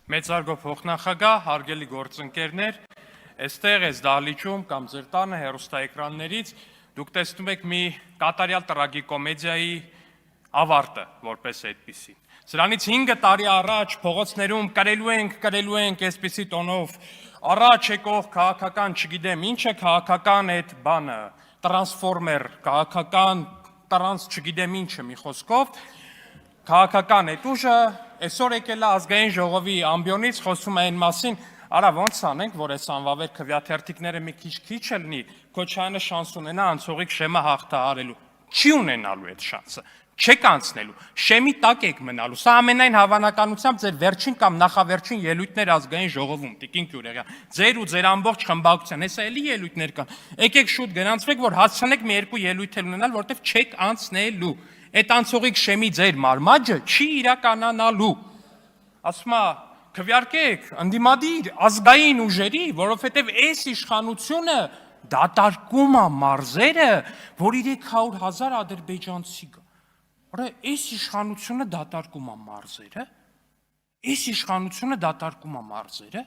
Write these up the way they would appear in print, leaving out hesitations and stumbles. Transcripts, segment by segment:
Մեծարգո փոխնախագահ, հարգելի գործընկերներ, այստեղ այս դահլիճում կամ ձեր տանը հեռուստաէկրաններից դուք տեսնում եք մի կատարյալ տրագիկոմեդիայի ավարտը, որպես այդպիսի։ Սրանից 5 տարի առաջ փողոցներում կրելու ենք այսպիսի տոնով առաջ եկող քաղաքական, չգիտեմ ինչ է քաղաքական այդ բանը, տրանսֆորմեր, քաղաքական տրանս չգիտեմ ինչը մի խոսքով, քաղաքական այդ ուժը այսօր եկել է ազգային ժողովի ամբիոնից խոսում է այն մասին, արա ոնց անենք, որ այս անվավեր քվեաթերթիկները մի քիչ լինի, Քոչարյանը շանս ունենա անցողիկ շեմը հաղթահարելու։ Չի ունենալու այդ շանսը, չեք անցնելու, շեմի տակ եք մնալու։ Սա ամենայն հավանականությամբ ձեր վերջին կամ նախավերջին ելույթներ ազգային ժողովում, Տիկին Գյուրեղյան, ձեր ու ձեր ամբողջ խմբակցության, հեսա էլի ելույթներ կան։ Եկեք շուտ գնացվեք, որ հասցնեք մի երկու ելույթ էլ ունենալ, որտեղ չեք անցնելու։ Այդ անցողիկ շեմի ձեր մարմաճը չի իրականանալու։ Ասում է, քվեարկեք, ընդդիմադիր ազգային ուժերի, որովհետև այս իշխանությունը դատարկում է մարզերը, որ 300,000 ադրբեջանցի կա։ Արա, այս իշխանությունը դատարկում է մարզերը։ Այս իշխանությունը դատարկում է մարզերը։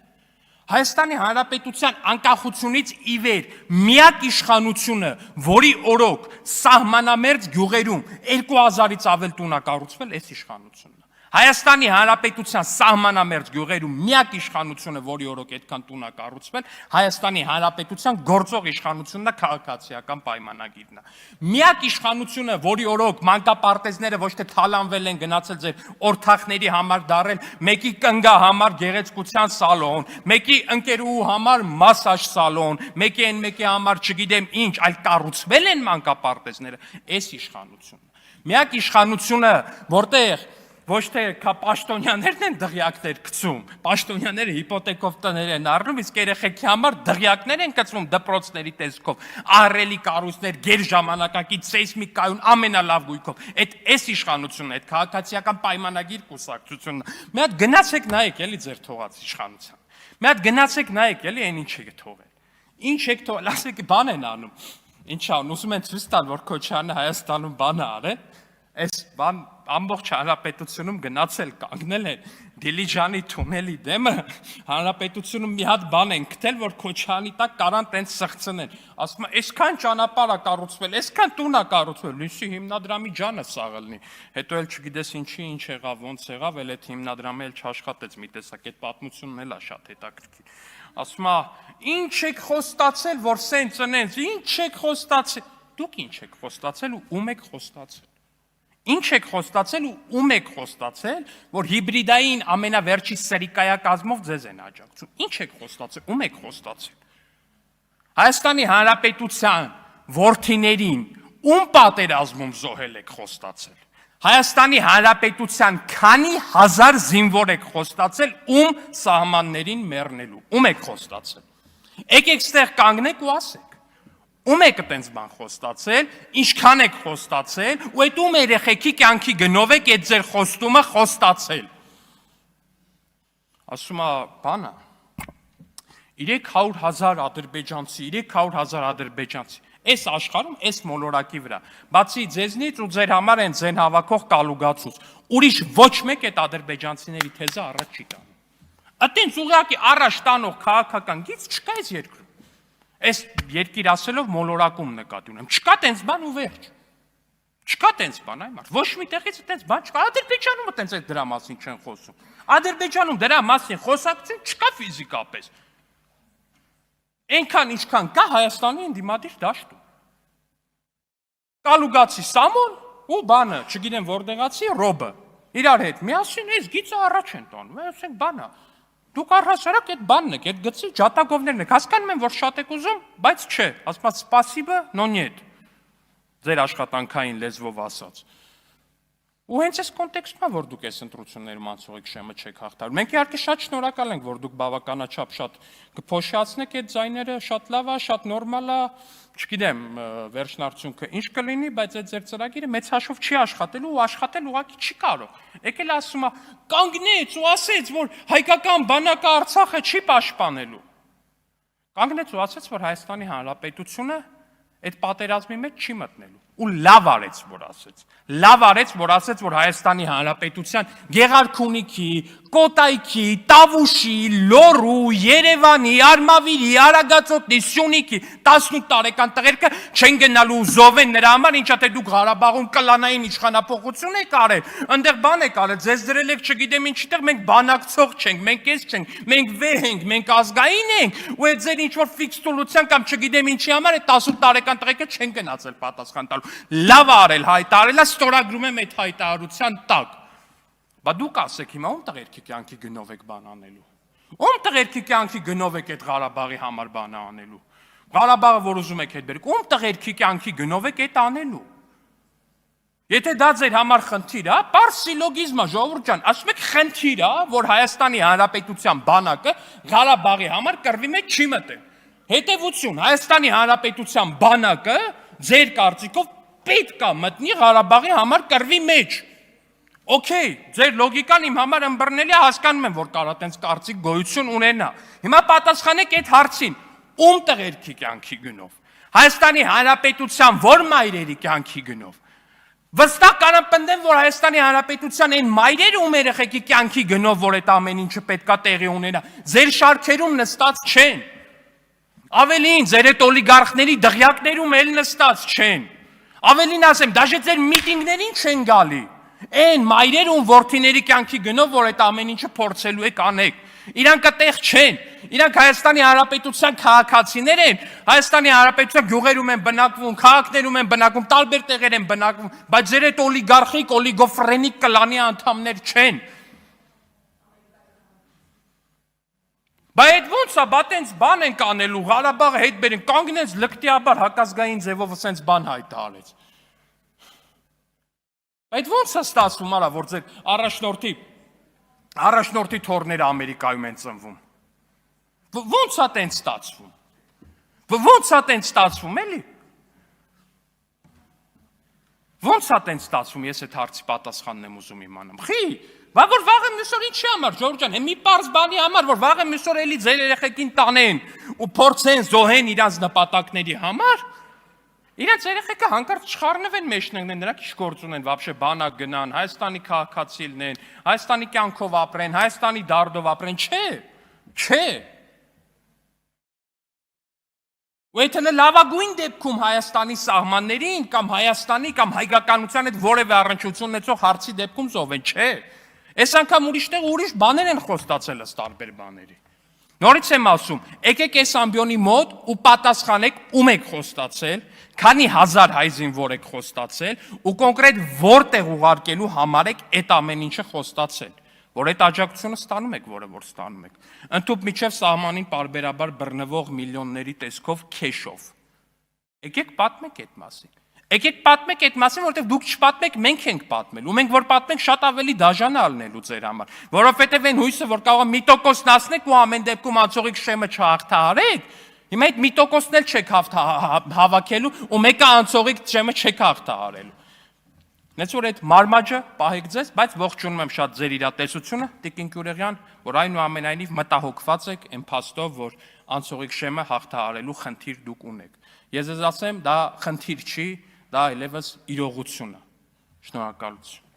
Հայաստանի Հանրապետության անկախությունից ի վեր միակ իշխանությունը, որի օրոք սահմանամերձ գյուղերում 2000-ից ավել տուն է կառուցվել, այս իշխանությունն է։ Հայաստանի Հանրապետության սահմանամերձ գյուղերում միակ իշխանությունը, որի օրոք այդքան տուն է կառուցվել, Հայաստանի Հանրապետության գործող իշխանությունն է, քաղաքացիական պայմանագիրն է։ Միակ իշխանությունը, որի օրոք մանկապարտեզները ոչ թե թալանվել են, գնացել ձեր օրթախների համար դարել, մեկի կնգա համար գեղեցկության սալոն, մեկի ընկերուհու համար մասաժ սալոն, մեկի համար չգիտեմ ինչ, այլ կառուցվել են մանկապարտեզները, այս իշխանությունն է։ Միակ իշխանությունը, որտեղ ոչ թե պաշտոնյաներն են դղյակներ գցում, պաշտոնյաները հիպոթեկով տներ են առնում, իսկ երեխեքի համար դղյակներ են գցում դպրոցների տեսքով, ահռելի կառույցներ, գերժամանակակից սեյսմիկայուն ամենալավ գույքով։ Այս իշխանությունն է, այդ քաղաքացիական պայմանագիր կուսակցությունն է։ Մի հատ գնացեք նայեք էլի ձեր թողած իշխանության։ Մի հատ գնացեք նայեք էլի այն ինչ եք թողել։ Ինչ եք թողել, ասեք բան են անում։ Ինչ ան, ուզում են ցույց տալ, որ Քոչարյանը Հայաստանում բան է արել։ Այս բան ամբողջ հանրապետությունում գնացել կանգնել են Դիլիջանի թունելի դեմը, հանրապետությունում մի հատ բան են գտել, որ Քոչարյանի տակ կարան տենց սղծնեն։ Ասում է, այսքան ճանապարհ է կառուցվել, այսքան տուն է կառուցվել, լույսի հիմնադրամի ջանը սաղ լինի։ Հետո էլ չգիտես ինչի ինչ եղավ, ոնց եղավ, էլ այդ հիմնադրամը էլ չաշխատեց մի տեսակ, այդ պատմությունն էլ է շատ հետաքրքիր։ Ասում է, ինչ եք խոստացել, որ սենց ընենց, ինչ եք խոստացել։ Դուք ինչ եք խոստացել ու ում եք խոստացել։ Ինչ եք խոստացել ու ում եք խոստացել, որ հիբրիդային ամենավերջի սրիկայակազմով ձեզ են աջակցում։ Ինչ եք խոստացել, ում եք խոստացել։ Հայաստանի Հանրապետության որդիներին ում պատերազմում զոհել եք խոստացել։ Հայաստանի Հանրապետության քանի հազար զինվոր եք խոստացել, ում սահմաններին մեռնելու, ում եք խոստացել։ Եկեք ստեղ կանգնեք ու ասեք։ Ում եք այդպես բան խոստացել, ինչքան եք խոստացել, ու այդ ում երեխեքի կյանքի գնով եք այդ ձեր խոստումը խոստացել։ Ասում է, բանը, 300,000 ադրբեջանցի, 300,000 ադրբեջանցի, այս աշխարհում, այս մոլորակի վրա, բացի ձեզնից ու ձեր համար են ձեն հավաքող կալուգացուց, ուրիշ ոչ մեկ այդ ադրբեջանցիների թեզը առաջ չի տանում։ Այդտենց ուղղակի առաջ տանող քաղաքական գիծ չկա այս երկրում։ Այս երկիր ասելով մոլորակում նկատի ունեմ, չկա տենց բան ու վերջ, չկա տենց բան, այ մարդ, ոչ մի տեղից տենց բան չկա, Ադրբեջանում տենց այդ դրա մասին չեն խոսում, Ադրբեջանում դրա մասին խոսակցություն չկա ֆիզիկապես, այնքան ինչքան կա Հայաստանի ընդդիմադիր դաշտում, կալուգացի Սամոն ու բանը, չգիտեմ որտեղացի Ռոբը, իրար հետ միասին այս գիծը առաջ են տանում, ասենք բանա, դուք առհասարակ այդ բանն եք, այդ գծի ջատագովներն եք, հասկանում եմ, որ շատ եք ուզում, բայց չէ, ասում եմ, սպասիբը, նո նյետ, ձեր աշխատանքային լեզվով ասած։ Ու հենց այս կոնտեքստում է, որ դուք այս ընտրություններում անցողիկ շեմը չեք հաղթահարում։ Մենք իհարկե շատ շնորհակալ ենք, որ դուք բավականաչափ շատ կփոշիացնեք այդ ձայները, շատ լավ է, շատ նորմալ է, չգիտեմ, վերջնարդյունքը ինչ կլինի, բայց այդ ձեր ծրագիրը մեծ հաշվով չի աշխատելու ու աշխատել ուղղակի չի կարող։ Եկել ասում է, կանգնեց ու ասեց, որ հայկական բանակը Արցախը չի պաշտպանելու։ Կանգնեց ու ասեց, որ Հայաստանի Հանրապետությունը այդ պատերազմի մեջ չի մտնելու։ ու լավ արեց, որ ասեց։ Լավ արեց, որ ասեց, որ Հայաստանի Հանրապետության Գեղարքունիքի, Կոտայքի, Տավուշի, Լոռու, Երևանի, Արմավիրի, Արագածոտնի, Սյունիքի 18 տարեկան տղերքը չեն գնալու զոհվեն նրա համար, ինչա թե դուք Ղարաբաղում կլանային իշխանափոխություն եք արել, այնտեղ բան եք արել, ձեզ դրել եք չգիտեմ ինչտեղ, մենք բանակցող չենք, մենք էս չենք, մենք վեհ ենք, մենք ազգային ենք, ու այդ ձեր ինչ որ ֆիքս տուլության կամ չգիտեմ ինչի համար այդ 18 տարեկան տղերքը չեն գնացել պատասխան տալու։ Լավ արել հայտարարելա, ստորագրում եմ այդ հայտարարության տակ։ Բա դուք ասեք հիմա ում տղերքի կյանքի գնով եք բան անելու։ Ում տղերքի կյանքի գնով եք այդ Ղարաբաղի համար բան անելու։ Ղարաբաղը որ ուզում եք հետ բերեք, ում տղերքի կյանքի գնով եք այդ անելու։ Եթե դա ձեր համար խնդիր է, պարզ սիլոգիզմ է, ժողովուրդ ջան, ասում եք խնդիր է, որ Հայաստանի Հանրապետության բանակը Ղարաբաղի համար կռվի մեջ չի մտել։ Հետևություն, Հայաստանի Հանրապետության բանակը ձեր կարծիքով պետք է մտնի Ղարաբաղի համար կռվի մեջ։ Okay, ձեր լոգիկան իմ համար ըմբռնելի է, հասկանում եմ, որ կարա տենց կարծիք գոյություն ունենա։ Հիմա պատասխանեք այդ հարցին, ում տղերքի կյանքի գնով։ Հայաստանի Հանրապետության որ մայրերի կյանքի գնով։ Վստահ կարամ պնդեմ, որ Հայաստանի Հանրապետության այն մայրերը ում երեխեքի կյանքի գնով, որ այդ ամեն ինչը պետքա տեղի ունենա, ձեր շարքերում նստած չեն։ Ավելին, ձեր այդ օլիգարխների դղյակներում էլ նստած չեն։ Ավելին ասեմ, դաժե ձեր միտինգներին չեն գալի։ Այն մայրեր ու որդիների կյանքի գնով, որ այդ ամեն ինչը փորձելու եք անեք։ Իրանք այդտեղ չեն։ Իրանք Հայաստանի Հանրապետության քաղաքացիներ են, Հայաստանի Հանրապետության գյուղերում են բնակվում, քաղաքներում են բնակվում, տարբեր տեղեր են բնակվում, բայց ձեր այդ օլիգարխիկ, օլիգոֆրենիկ կլանի անդամներ չեն։ Բա այդ ո՞նց է, բա տենց բան ենք անելու, Ղարաբաղը հետ բերենք, կանգնեց լկտիաբար հակազգային ձևով ասենց բան հայտարարեց։ Այդ ո՞նց է ստացվում, արա, որ ձեր առաջնորդի թոռները Ամերիկայում են ծնվում։ Ո՞նց է տենց ստացվում։ Ո՞նց է տենց ստացվում, էլի։ Ո՞նց է տենց ստացվում, ես այդ հարցի պատասխանն եմ ուզում իմանամ։ Խի, բա որ վաղը մյուսօր ինչի համար, Ժողովուրդ ջան, մի պարզ բանի համար, որ վաղը մյուսօր էլի ձեր երեխեքին տանեն ու փորձեն զոհեն իրանց նպատակների համար։ Իրանց երեխեքը հանկարծ չխառնվեն մեջնեղնեն, նրանք ինչ գործ ունեն, вообще բանակ գնան, Հայաստանի քաղաքացի լինեն, Հայաստանի կյանքով ապրեն, Հայաստանի դարդով ապրեն, չէ։ Ու եթե լավագույն դեպքում Հայաստանի սահմաններին կամ Հայաստանի կամ հայկականության հետ որևէ առնչություն ունեցող հարցի դեպքում զոհվեն, չէ։ Այս անգամ ուրիշ բաներ են խոստացել ըստ տարբեր բաների։ Նորից եմ ասում, եկեք այս ամբիոնի մոտ ու պատասխանեք ում եք խոստացել, քանի հազար հայ զինվոր եք խոստացել ու կոնկրետ որտեղ ուղարկելու համար եք այդ ամեն ինչը խոստացել, որ այդ աջակցությունը ստանում եք, որը որ ստանում եք։ Ընդհուպ միջև սահմանին պարբերաբար բռնվող միլիոնների տեսքով քեշով։ Եկեք պատմեք այդ մասին։ Եկեք պատմեք այդ մասին, որովհետև դուք չպատմեք, մենք ենք պատմել, ու մենք որ պատմենք շատ ավելի դաժան է լինելու ձեր համար, որովհետև այն հույսը, որ կարող է 1% ասնեք ու ամեն դեպքում անցողիկ շեմը չհաղթահարեք, հիմա այդ 1%-ն էլ չեք հավաքելու ու մեկը անցողիկ շեմը չեք հաղթահարելու։ Նենց որ այդ մարմաճը պահեք ձեզ, բայց ողջունում եմ շատ ձեր իրատեսությունը, Տիկին Գյուրեղյան, որ այնուամենայնիվ մտահոգված եք այն փաստով, որ անցողիկ շեմը հաղթահարելու խնդիր դուք ունեք։ Ես ձեզ ասեմ, դա խնդիր չի, դա այլևս իրողություն է։ Շնորհակալություն։